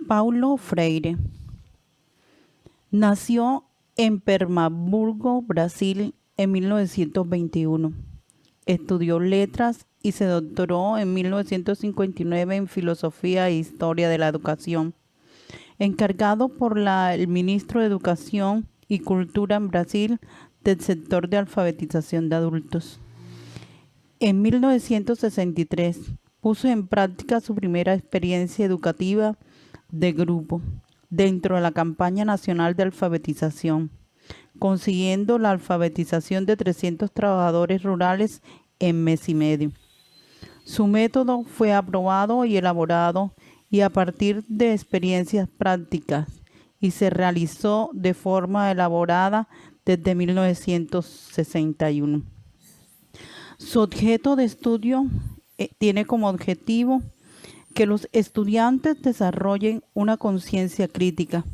Paulo Freire nació en Pernambuco, Brasil, en 1921. Estudió letras y se doctoró en 1959 en Filosofía e Historia de la Educación, encargado por el ministro de Educación y Cultura en Brasil del sector de alfabetización de adultos. En 1963 puso en práctica su primera experiencia educativa de grupo dentro de la campaña nacional de alfabetización, consiguiendo la alfabetización de 300 trabajadores rurales en mes y medio. Su método fue aprobado y elaborado y a partir de experiencias prácticas y se realizó de forma elaborada desde 1961. Su objeto de estudio tiene como objetivo que los estudiantes desarrollen una conciencia crítica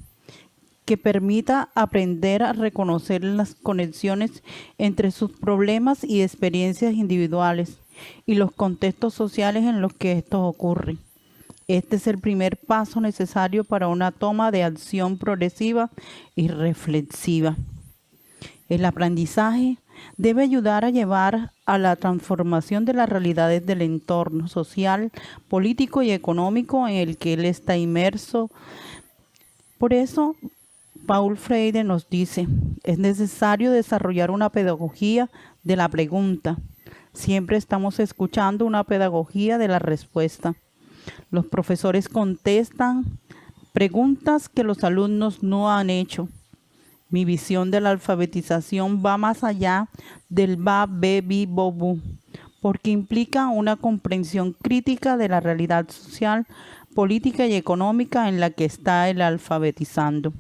que permita aprender a reconocer las conexiones entre sus problemas y experiencias individuales y los contextos sociales en los que estos ocurren. Este es el primer paso necesario para una toma de acción progresiva y reflexiva. El aprendizaje debe ayudar a llevar a la transformación de las realidades del entorno social, político y económico en el que él está inmerso. Por eso, Paulo Freire nos dice, es necesario desarrollar una pedagogía de la pregunta. Siempre estamos escuchando una pedagogía de la respuesta. Los profesores contestan preguntas que los alumnos no han hecho. Mi visión de la alfabetización va más allá del ba, be, bi, bo, bu, porque implica una comprensión crítica de la realidad social, política y económica en la que está el alfabetizando.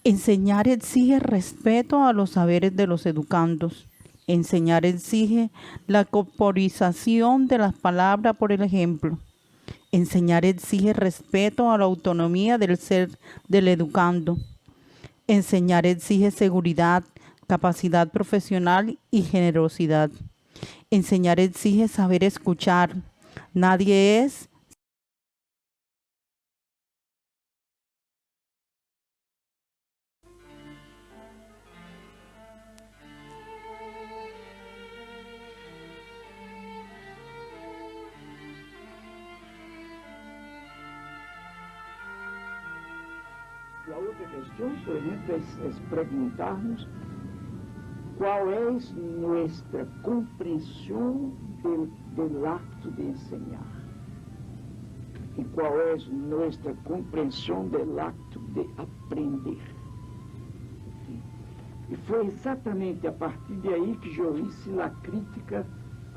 Enseñar exige respeto a los saberes de los educandos. Enseñar exige la corporización de las palabras por el ejemplo. Enseñar exige respeto a la autonomía del ser del educando. Enseñar exige seguridad, capacidad profesional y generosidad. Enseñar exige saber escuchar. Nadie es La otra cuestión, por ejemplo, es preguntarnos cuál es nuestra comprensión del acto de enseñar y cuál es nuestra comprensión del acto de aprender. E foi exatamente a partir de aí que eu hice a crítica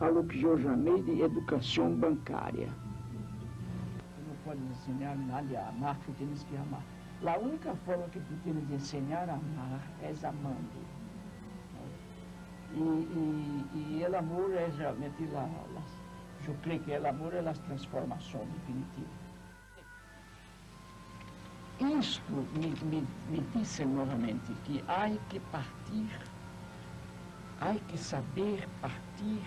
a lo que eu chamei de educação bancária. Não pode ensinar nadie a amar, que tienes que amar. A única forma que tu tienes de ensinar a amar é amando. E o amor é realmente, eu creio que o amor é a transformação definitiva. Isto me disse novamente que há que partir, há que saber partir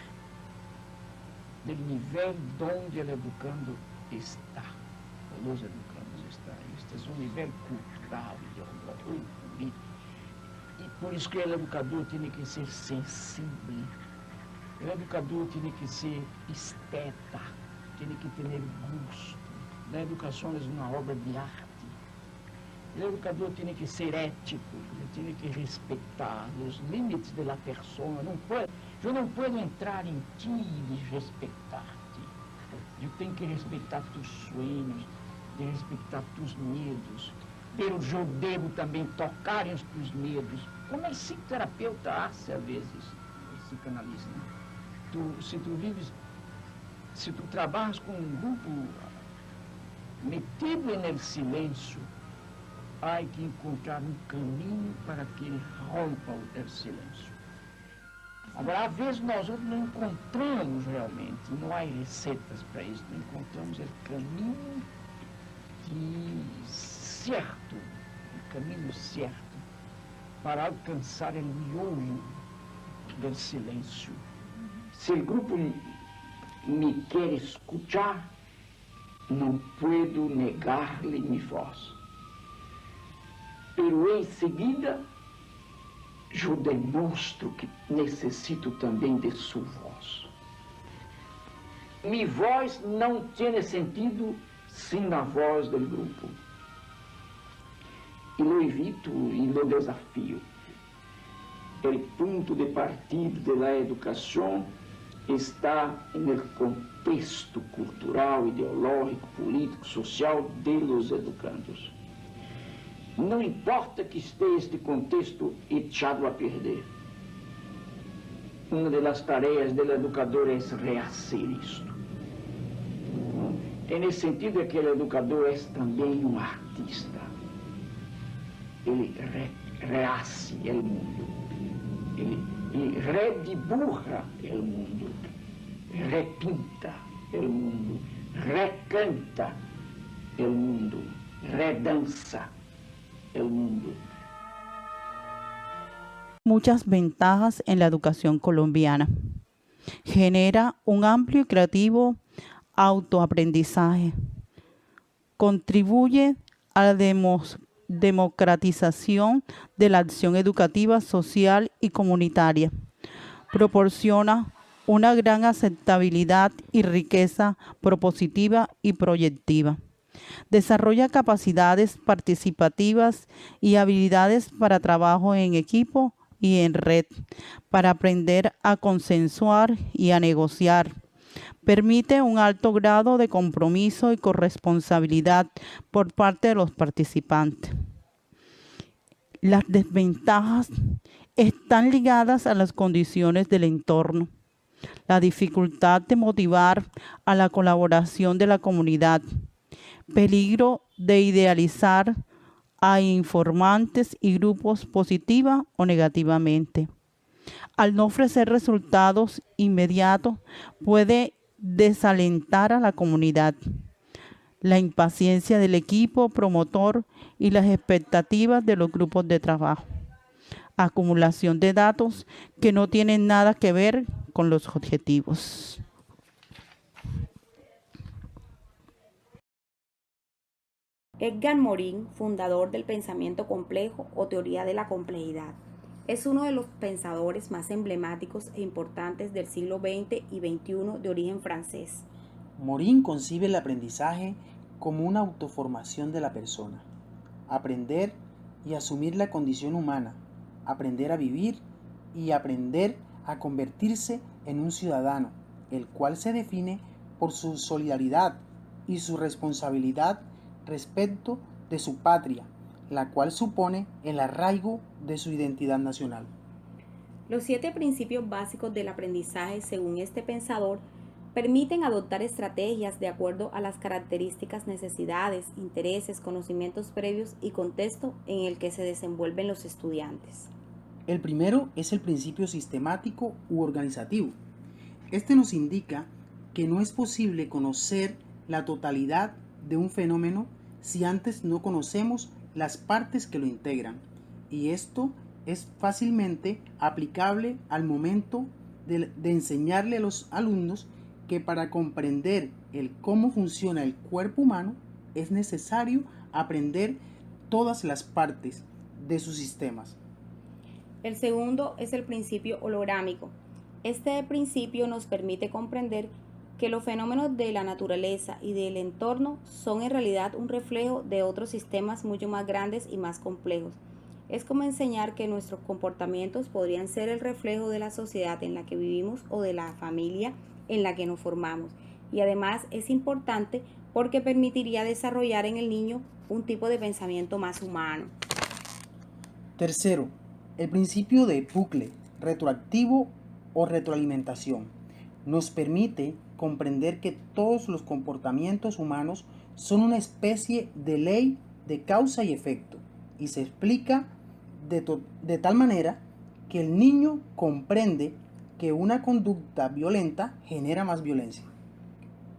do nível onde o educando está, os educandos estão. Este é um nível cultural, ideológico, político. E por isso que o educador tem que ser sensível, o educador tem que ser esteta, tem que ter gosto. A educação é uma obra de arte. O educador tem que ser ético, ele tem que respeitar os limites da pessoa. Eu não posso entrar em ti e respeitar-te. Eu tenho que respeitar teus sonhos, de respeitar teus medos. Mas eu devo também tocar os teus medos, como o psicoterapeuta hace às vezes, o psicanalista. Se tu trabalhas com um grupo metido no silêncio, há que encontrar um caminho para que ele rompa o silêncio. Agora, às vezes nós não encontramos realmente, não há receitas para isso, não encontramos o caminho certo, o caminho certo para alcançar o miolo do silêncio. Se o grupo me quer escutar, não puedo negar-lhe minha voz. Pero em seguida, eu demonstro que necessito também de sua voz. Minha voz não tem sentido sem a voz do grupo. E lo evito e lo desafio. O ponto de partida da educação está no contexto cultural, ideológico, político, social de los educandos. Não importa que esteja este contexto echado a perder. Uma das tarefas do educador é rehacer isto. E nesse sentido é que o educador é também um artista. Ele rehace o mundo. Ele redibuja o mundo. Repinta o mundo. Recanta o mundo. Redança el mundo. Muchas ventajas en la educación colombiana. Genera un amplio y creativo autoaprendizaje. Contribuye a la democratización de la acción educativa, social y comunitaria. Proporciona una gran aceptabilidad y riqueza propositiva y proyectiva. Desarrolla capacidades participativas y habilidades para trabajo en equipo y en red, para aprender a consensuar y a negociar. Permite un alto grado de compromiso y corresponsabilidad por parte de los participantes. Las desventajas están ligadas a las condiciones del entorno, la dificultad de motivar a la colaboración de la comunidad, peligro de idealizar a informantes y grupos positiva o negativamente. Al no ofrecer resultados inmediatos, puede desalentar a la comunidad. La impaciencia del equipo promotor y las expectativas de los grupos de trabajo. Acumulación de datos que no tienen nada que ver con los objetivos. Edgar Morin, fundador del pensamiento complejo o teoría de la complejidad, es uno de los pensadores más emblemáticos e importantes del siglo XX y XXI de origen francés. Morin concibe el aprendizaje como una autoformación de la persona. Aprender y asumir la condición humana, aprender a vivir y aprender a convertirse en un ciudadano, el cual se define por su solidaridad y su responsabilidad respecto de su patria, la cual supone el arraigo de su identidad nacional. Los 7 principios básicos del aprendizaje, según este pensador, permiten adoptar estrategias de acuerdo a las características, necesidades, intereses, conocimientos previos y contexto en el que se desenvuelven los estudiantes. El primero es el principio sistemático u organizativo. Este nos indica que no es posible conocer la totalidad de un fenómeno si antes no conocemos las partes que lo integran, y esto es fácilmente aplicable al momento de enseñarle a los alumnos que para comprender el cómo funciona el cuerpo humano es necesario aprender todas las partes de sus sistemas. El segundo es el principio holográmico. Este principio nos permite comprender que los fenómenos de la naturaleza y del entorno son en realidad un reflejo de otros sistemas mucho más grandes y más complejos. Es como enseñar que nuestros comportamientos podrían ser el reflejo de la sociedad en la que vivimos o de la familia en la que nos formamos. Y además es importante porque permitiría desarrollar en el niño un tipo de pensamiento más humano. Tercero, el principio de bucle, retroactivo o retroalimentación, nos permite comprender que todos los comportamientos humanos son una especie de ley de causa y efecto, y se explica de tal manera que el niño comprende que una conducta violenta genera más violencia.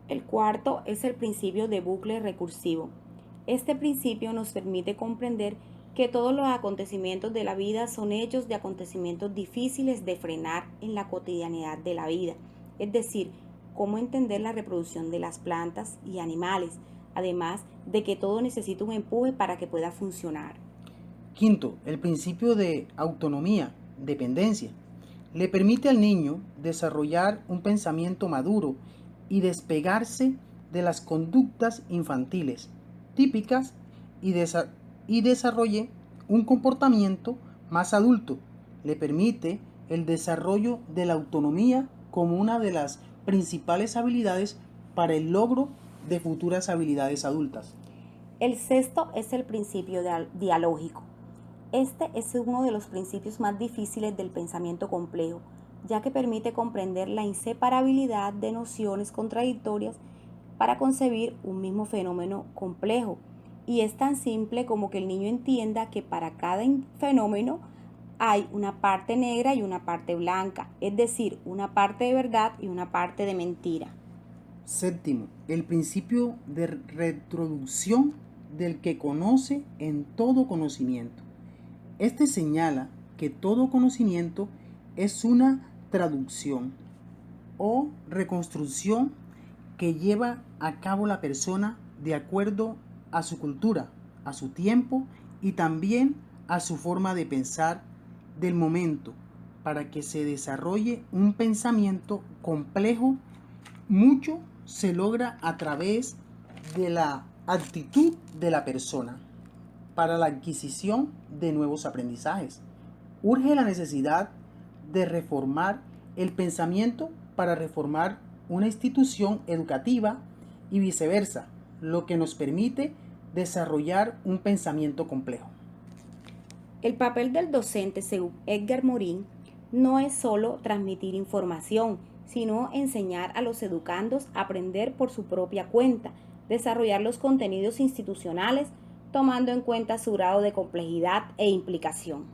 El cuarto es el principio de bucle recursivo. Este principio nos permite comprender que todos los acontecimientos de la vida son hechos de acontecimientos difíciles de frenar en la cotidianidad de la vida, es decir, cómo entender la reproducción de las plantas y animales, además de que todo necesita un empuje para que pueda funcionar. Quinto, el principio de autonomía, dependencia. Le permite al niño desarrollar un pensamiento maduro y despegarse de las conductas infantiles típicas y desarrolle un comportamiento más adulto. Le permite el desarrollo de la autonomía como una de las principales habilidades para el logro de futuras habilidades adultas. El sexto es el principio dialógico. Este es uno de los principios más difíciles del pensamiento complejo, ya que permite comprender la inseparabilidad de nociones contradictorias para concebir un mismo fenómeno complejo. Y es tan simple como que el niño entienda que para cada fenómeno hay una parte negra y una parte blanca, es decir, una parte de verdad y una parte de mentira. Séptimo, el principio de retroducción del que conoce en todo conocimiento. Este señala que todo conocimiento es una traducción o reconstrucción que lleva a cabo la persona de acuerdo a su cultura, a su tiempo y también a su forma de pensar del momento, para que se desarrolle un pensamiento complejo. Mucho se logra a través de la actitud de la persona para la adquisición de nuevos aprendizajes. Urge la necesidad de reformar el pensamiento para reformar una institución educativa y viceversa, lo que nos permite desarrollar un pensamiento complejo. El papel del docente, según Edgar Morin, no es solo transmitir información, sino enseñar a los educandos a aprender por su propia cuenta, desarrollar los contenidos institucionales, tomando en cuenta su grado de complejidad e implicación.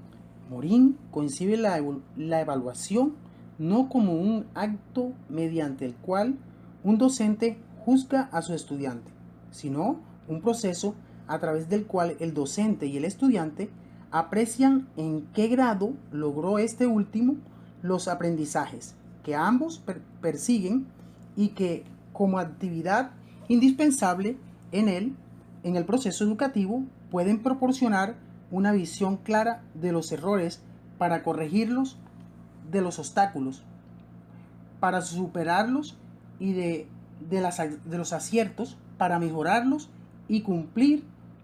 Morin concibe la evaluación no como un acto mediante el cual un docente juzga a su estudiante, sino un proceso a través del cual el docente y el estudiante aprecian en qué grado logró este último los aprendizajes que ambos persiguen y que como actividad indispensable en el proceso educativo pueden proporcionar una visión clara de los errores para corregirlos, de los obstáculos para superarlos y de los aciertos para mejorarlos y cumplir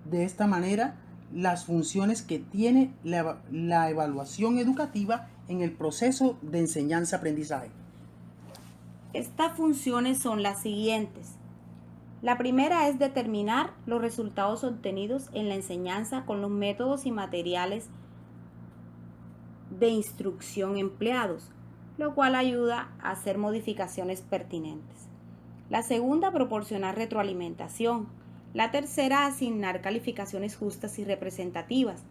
de esta manera las funciones que tiene la evaluación educativa en el proceso de enseñanza-aprendizaje. Estas funciones son las siguientes. La primera es determinar los resultados obtenidos en la enseñanza con los métodos y materiales de instrucción empleados, lo cual ayuda a hacer modificaciones pertinentes. La segunda, proporcionar retroalimentación. La tercera, asignar calificaciones justas y representativas.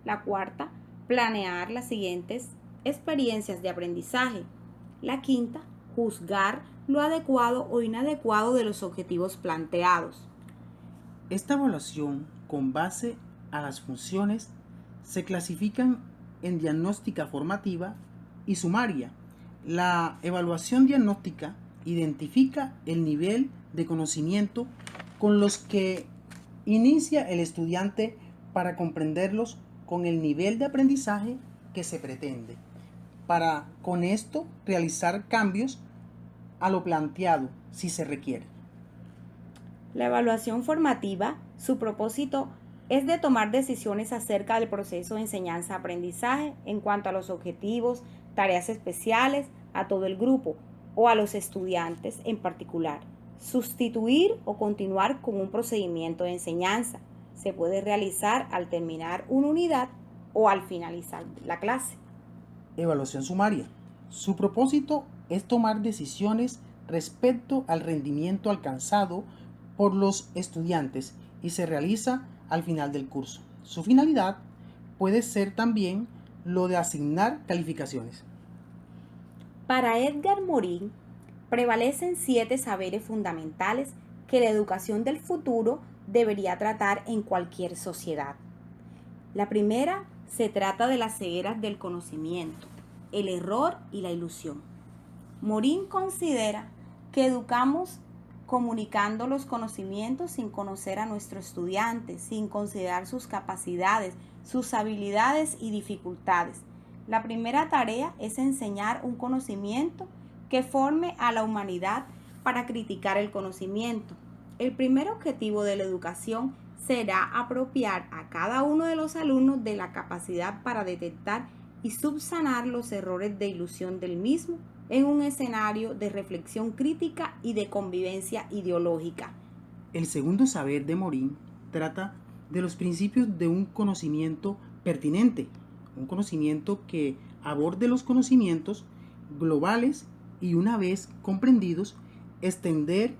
La cuarta, planear las siguientes experiencias de aprendizaje. La quinta, juzgar lo adecuado o inadecuado de los objetivos planteados. Esta evaluación, con base a las funciones, se clasifican en diagnóstica formativa y sumaria. La evaluación diagnóstica identifica el nivel de conocimiento con los que inicia el estudiante para comprenderlos con el nivel de aprendizaje que se pretende, para con esto realizar cambios a lo planteado si se requiere. La evaluación formativa, su propósito es de tomar decisiones acerca del proceso de enseñanza-aprendizaje en cuanto a los objetivos, tareas especiales, a todo el grupo o a los estudiantes en particular. Sustituir o continuar con un procedimiento de enseñanza. Se puede realizar al terminar una unidad o al finalizar la clase. Evaluación sumaria. Su propósito es tomar decisiones respecto al rendimiento alcanzado por los estudiantes y se realiza al final del curso. Su finalidad puede ser también lo de asignar calificaciones. Para Edgar Morin, prevalecen 7 saberes fundamentales que la educación del futuro debería tratar en cualquier sociedad. La primera se trata de las cegueras del conocimiento, el error y la ilusión. Morin considera que educamos comunicando los conocimientos sin conocer a nuestro estudiante, sin considerar sus capacidades, sus habilidades y dificultades. La primera tarea es enseñar un conocimiento que forme a la humanidad para criticar el conocimiento. El primer objetivo de la educación será apropiar a cada uno de los alumnos de la capacidad para detectar y subsanar los errores de ilusión del mismo en un escenario de reflexión crítica y de convivencia ideológica. El segundo saber de Morin trata de los principios de un conocimiento pertinente, un conocimiento que aborde los conocimientos globales y, una vez comprendidos, extender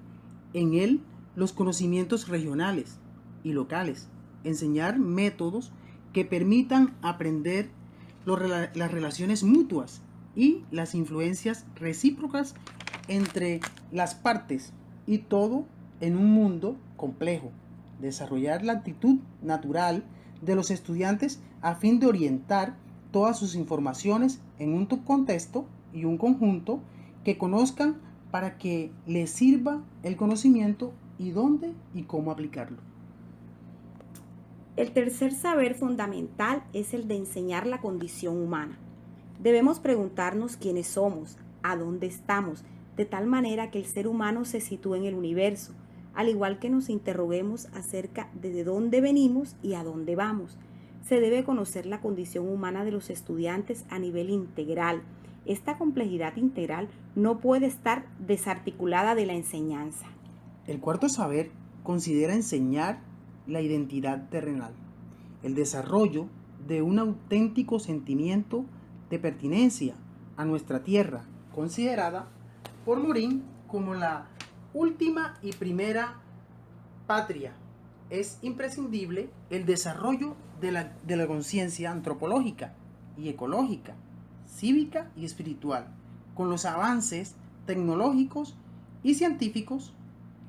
en él los conocimientos regionales y locales, enseñar métodos que permitan aprender las relaciones mutuas y las influencias recíprocas entre las partes, y todo en un mundo complejo. Desarrollar la actitud natural de los estudiantes a fin de orientar todas sus informaciones en un contexto y un conjunto que conozcan para que les sirva el conocimiento y dónde y cómo aplicarlo. El tercer saber fundamental es el de enseñar la condición humana. Debemos preguntarnos quiénes somos, a dónde estamos, de tal manera que el ser humano se sitúe en el universo, al igual que nos interroguemos acerca de dónde venimos y a dónde vamos. Se debe conocer la condición humana de los estudiantes a nivel integral. Esta complejidad integral no puede estar desarticulada de la enseñanza. El cuarto saber considera enseñar la identidad terrenal, el desarrollo de un auténtico sentimiento de pertenencia a nuestra tierra, considerada por Morin como la última y primera patria. Es imprescindible el desarrollo de la conciencia antropológica y ecológica, cívica y espiritual. Con los avances tecnológicos y científicos,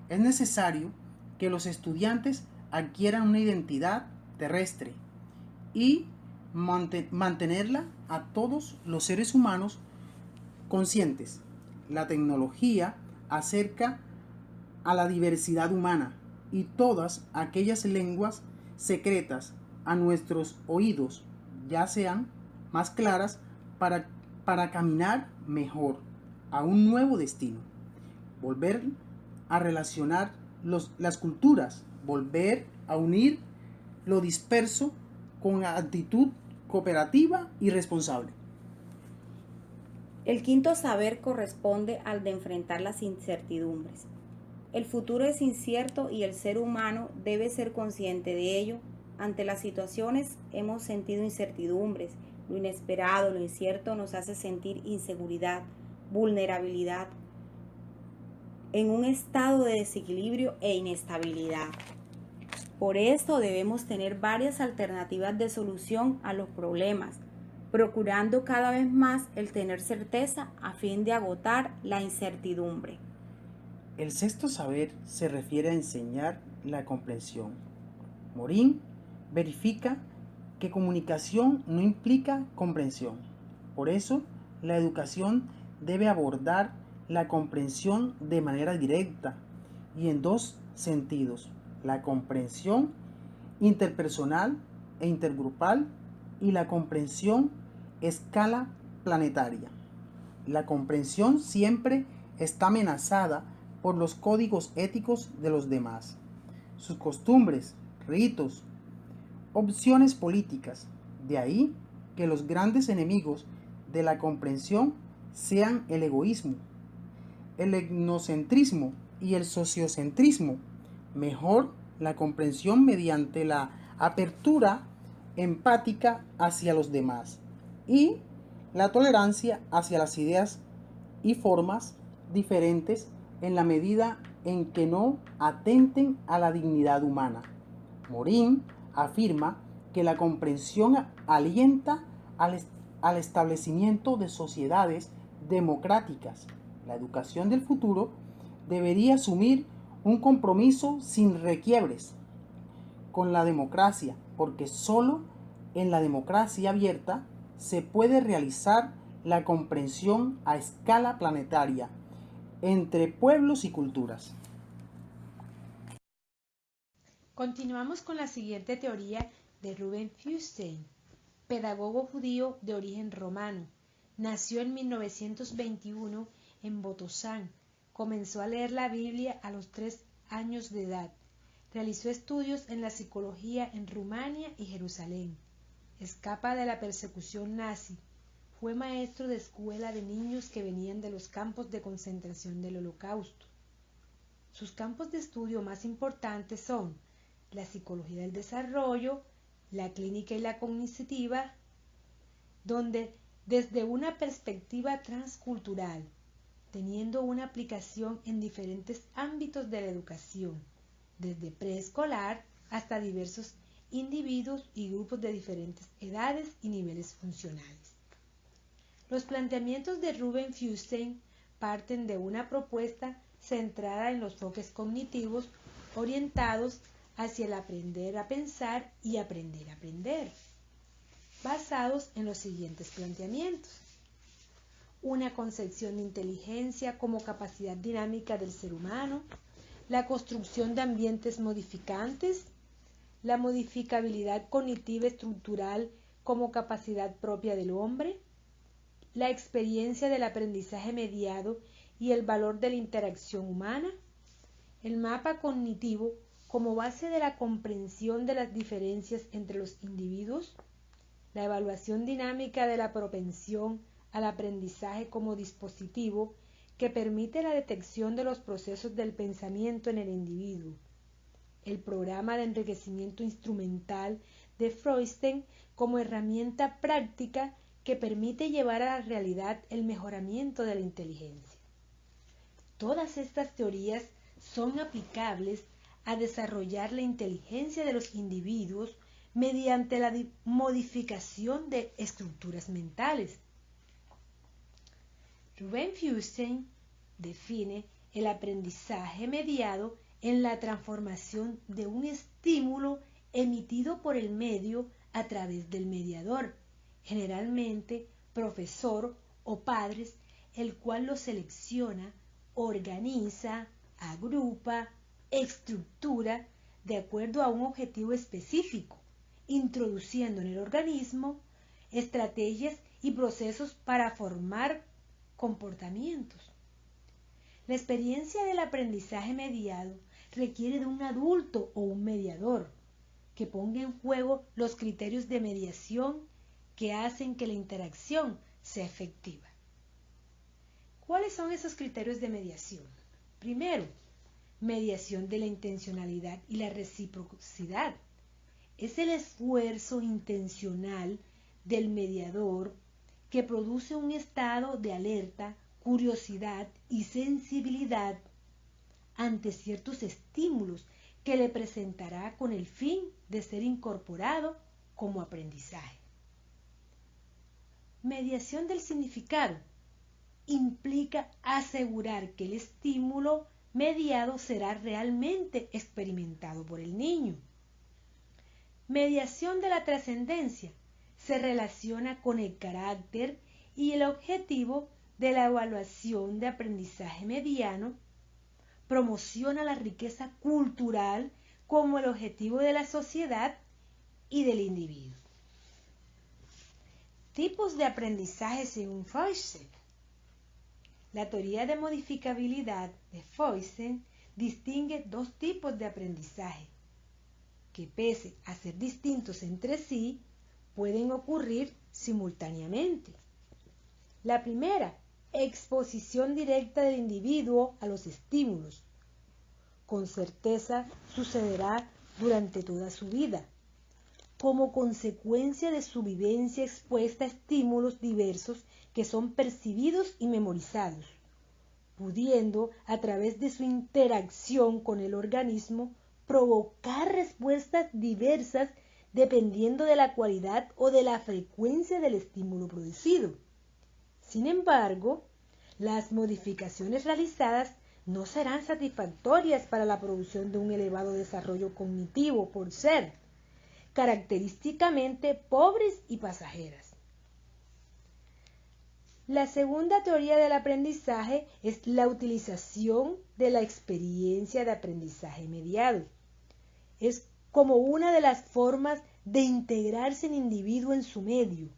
es necesario que los estudiantes adquieran una identidad terrestre y mantenerla a todos los seres humanos conscientes. La tecnología acerca a la diversidad humana y todas aquellas lenguas secretas a nuestros oídos, ya sean más claras para caminar mejor a un nuevo destino. Volver a relacionar las culturas, volver a unir lo disperso con actitud cooperativa y responsable. El quinto saber corresponde al de enfrentar las incertidumbres. El futuro es incierto y el ser humano debe ser consciente de ello. Ante las situaciones hemos sentido incertidumbres. Lo inesperado, lo incierto nos hace sentir inseguridad, vulnerabilidad, en un estado de desequilibrio e inestabilidad. Por esto debemos tener varias alternativas de solución a los problemas, procurando cada vez más el tener certeza a fin de agotar la incertidumbre. El sexto saber se refiere a enseñar la comprensión. Morin verifica que comunicación no implica comprensión. Por eso, la educación debe abordar la comprensión de manera directa y en dos sentidos: la comprensión interpersonal e intergrupal y la comprensión escala planetaria. La comprensión siempre está amenazada por los códigos éticos de los demás, sus costumbres, ritos, opciones políticas. De ahí que los grandes enemigos de la comprensión sean el egoísmo, el etnocentrismo y el sociocentrismo. Mejor la comprensión mediante la apertura empática hacia los demás y la tolerancia hacia las ideas y formas diferentes en la medida en que no atenten a la dignidad humana. Morin afirma que la comprensión alienta al establecimiento de sociedades democráticas. La educación del futuro debería asumir un compromiso sin requiebres con la democracia, porque solo en la democracia abierta se puede realizar la comprensión a escala planetaria entre pueblos y culturas. Continuamos con la siguiente teoría de Ruben Feuerstein, pedagogo judío de origen romano. Nació en 1921 en Botosán. Comenzó a leer la Biblia a los 3 años de edad. Realizó estudios en la psicología en Rumania y Jerusalén. Escapa de la persecución nazi. Fue maestro de escuela de niños que venían de los campos de concentración del Holocausto. Sus campos de estudio más importantes son la psicología del desarrollo, la clínica y la cognitiva, donde desde una perspectiva transcultural, teniendo una aplicación en diferentes ámbitos de la educación, desde preescolar hasta diversos individuos y grupos de diferentes edades y niveles funcionales. Los planteamientos de Ruben Feuerstein parten de una propuesta centrada en los enfoques cognitivos orientados hacia el aprender a pensar y aprender a aprender, basados en los siguientes planteamientos. Una concepción de inteligencia como capacidad dinámica del ser humano, la construcción de ambientes modificantes, la modificabilidad cognitiva estructural como capacidad propia del hombre, la experiencia del aprendizaje mediado y el valor de la interacción humana, el mapa cognitivo como base de la comprensión de las diferencias entre los individuos, la evaluación dinámica de la propensión al aprendizaje como dispositivo que permite la detección de los procesos del pensamiento en el individuo, el programa de enriquecimiento instrumental de Feuerstein como herramienta práctica que permite llevar a la realidad el mejoramiento de la inteligencia. Todas estas teorías son aplicables a desarrollar la inteligencia de los individuos mediante la modificación de estructuras mentales. Ruben Feuerstein define el aprendizaje mediado en la transformación de un estímulo emitido por el medio a través del mediador, generalmente profesor o padres, el cual lo selecciona, organiza, agrupa, estructura de acuerdo a un objetivo específico, introduciendo en el organismo estrategias y procesos para formar comportamientos. La experiencia del aprendizaje mediado requiere de un adulto o un mediador que ponga en juego los criterios de mediación que hacen que la interacción sea efectiva. ¿Cuáles son esos criterios de mediación? Primero, mediación de la intencionalidad y la reciprocidad. Es el esfuerzo intencional del mediador que produce un estado de alerta, curiosidad y sensibilidad ante ciertos estímulos que le presentará con el fin de ser incorporado como aprendizaje. Mediación del significado implica asegurar que el estímulo mediado será realmente experimentado por el niño. Mediación de la trascendencia se relaciona con el carácter y el objetivo de la evaluación de aprendizaje mediano, promociona la riqueza cultural como el objetivo de la sociedad y del individuo. Tipos de aprendizaje según Feuerstein. La teoría de modificabilidad de Feuerstein distingue dos tipos de aprendizaje, que pese a ser distintos entre sí, pueden ocurrir simultáneamente. La primera, exposición directa del individuo a los estímulos. Con certeza sucederá durante toda su vida, como consecuencia de su vivencia expuesta a estímulos diversos que son percibidos y memorizados, pudiendo, a través de su interacción con el organismo, provocar respuestas diversas dependiendo de la cualidad o de la frecuencia del estímulo producido. Sin embargo, las modificaciones realizadas no serán satisfactorias para la producción de un elevado desarrollo cognitivo por ser característicamente pobres y pasajeras. La segunda teoría del aprendizaje es la utilización de la experiencia de aprendizaje mediado. Es como una de las formas de integrarse el individuo en su medio.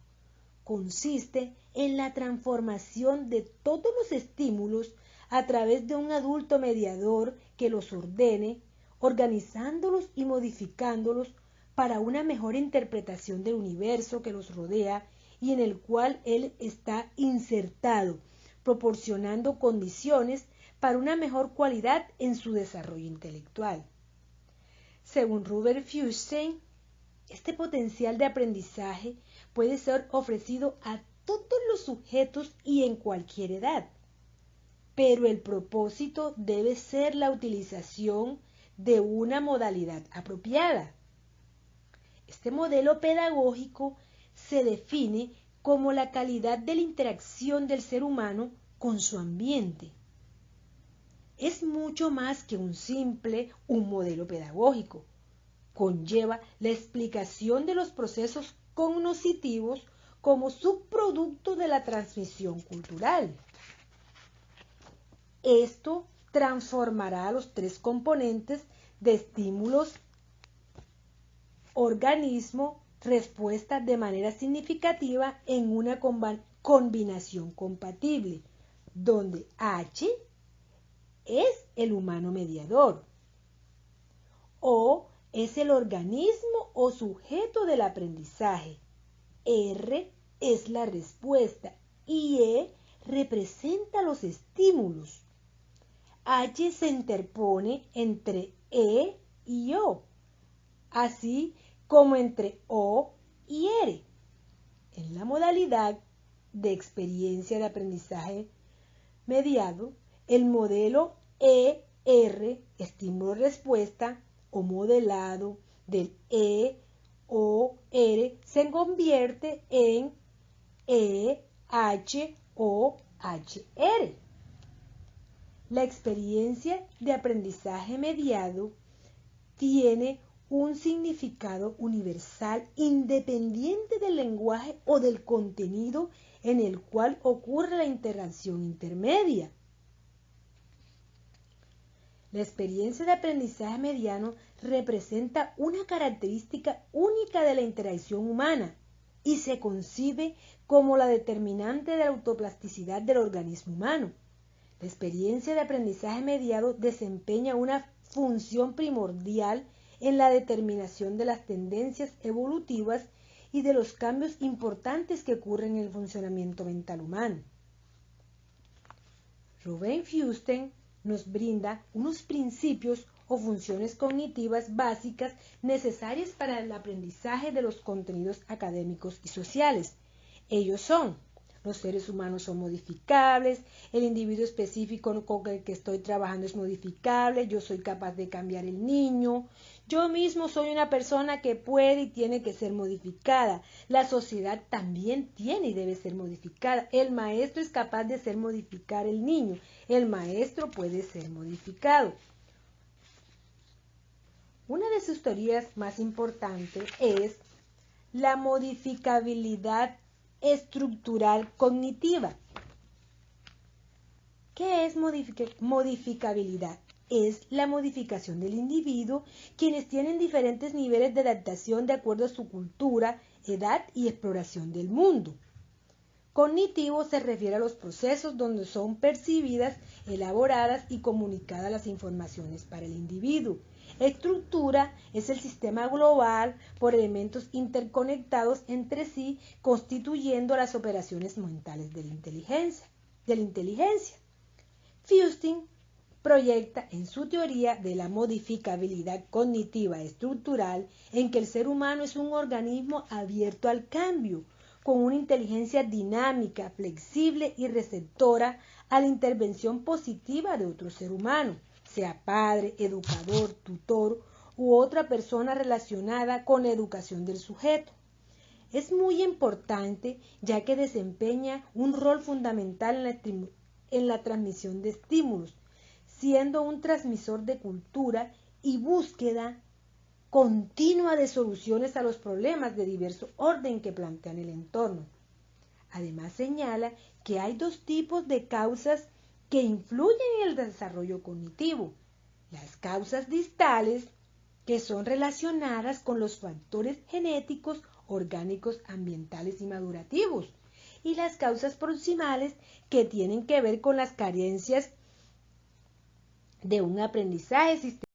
Consiste en la transformación de todos los estímulos a través de un adulto mediador que los ordene, organizándolos y modificándolos para una mejor interpretación del universo que los rodea y en el cual él está insertado, proporcionando condiciones para una mejor cualidad en su desarrollo intelectual. Según Robert Feuerstein, este potencial de aprendizaje puede ser ofrecido a todos los sujetos y en cualquier edad, pero el propósito debe ser la utilización de una modalidad apropiada. Este modelo pedagógico se define como la calidad de la interacción del ser humano con su ambiente. Es mucho más que un modelo pedagógico. Conlleva la explicación de los procesos cognitivos como subproducto de la transmisión cultural. Esto transformará los tres componentes de estímulos, organismo, respuesta de manera significativa en una combinación compatible, donde H es el humano mediador, O es el organismo o sujeto del aprendizaje, R es la respuesta y E representa los estímulos. H se interpone entre E y O, así como entre O y R. En la modalidad de experiencia de aprendizaje mediado, el modelo ER, estímulo-respuesta, o modelado del EOR, se convierte en EHOHR. La experiencia de aprendizaje mediado tiene un significado universal independiente del lenguaje o del contenido en el cual ocurre la interacción intermedia. La experiencia de aprendizaje mediano representa una característica única de la interacción humana y se concibe como la determinante de la autoplasticidad del organismo humano. La experiencia de aprendizaje mediado desempeña una función primordial en la determinación de las tendencias evolutivas y de los cambios importantes que ocurren en el funcionamiento mental humano. Robert Feuerstein nos brinda unos principios o funciones cognitivas básicas necesarias para el aprendizaje de los contenidos académicos y sociales. Ellos son: los seres humanos son modificables, el individuo específico con el que estoy trabajando es modificable, yo soy capaz de cambiar el niño, yo mismo soy una persona que puede y tiene que ser modificada, la sociedad también tiene y debe ser modificada, el maestro es capaz de hacer modificar el niño, el maestro puede ser modificado. Una de sus teorías más importantes es la modificabilidad estructural cognitiva. ¿Qué es modificabilidad? Es la modificación del individuo, quienes tienen diferentes niveles de adaptación de acuerdo a su cultura, edad y exploración del mundo. Cognitivo se refiere a los procesos donde son percibidas, elaboradas y comunicadas las informaciones para el individuo. Estructura es el sistema global por elementos interconectados entre sí, constituyendo las operaciones mentales de la inteligencia. Feuerstein proyecta en su teoría de la modificabilidad cognitiva estructural en que el ser humano es un organismo abierto al cambio, con una inteligencia dinámica, flexible y receptora a la intervención positiva de otro ser humano, sea padre, educador, tutor u otra persona relacionada con la educación del sujeto. Es muy importante ya que desempeña un rol fundamental en la transmisión de estímulos, siendo un transmisor de cultura y búsqueda continua de soluciones a los problemas de diverso orden que plantean el entorno. Además señala que hay dos tipos de causas que influyen en el desarrollo cognitivo. Las causas distales, que son relacionadas con los factores genéticos, orgánicos, ambientales y madurativos, y las causas proximales, que tienen que ver con las carencias de un aprendizaje sistemático.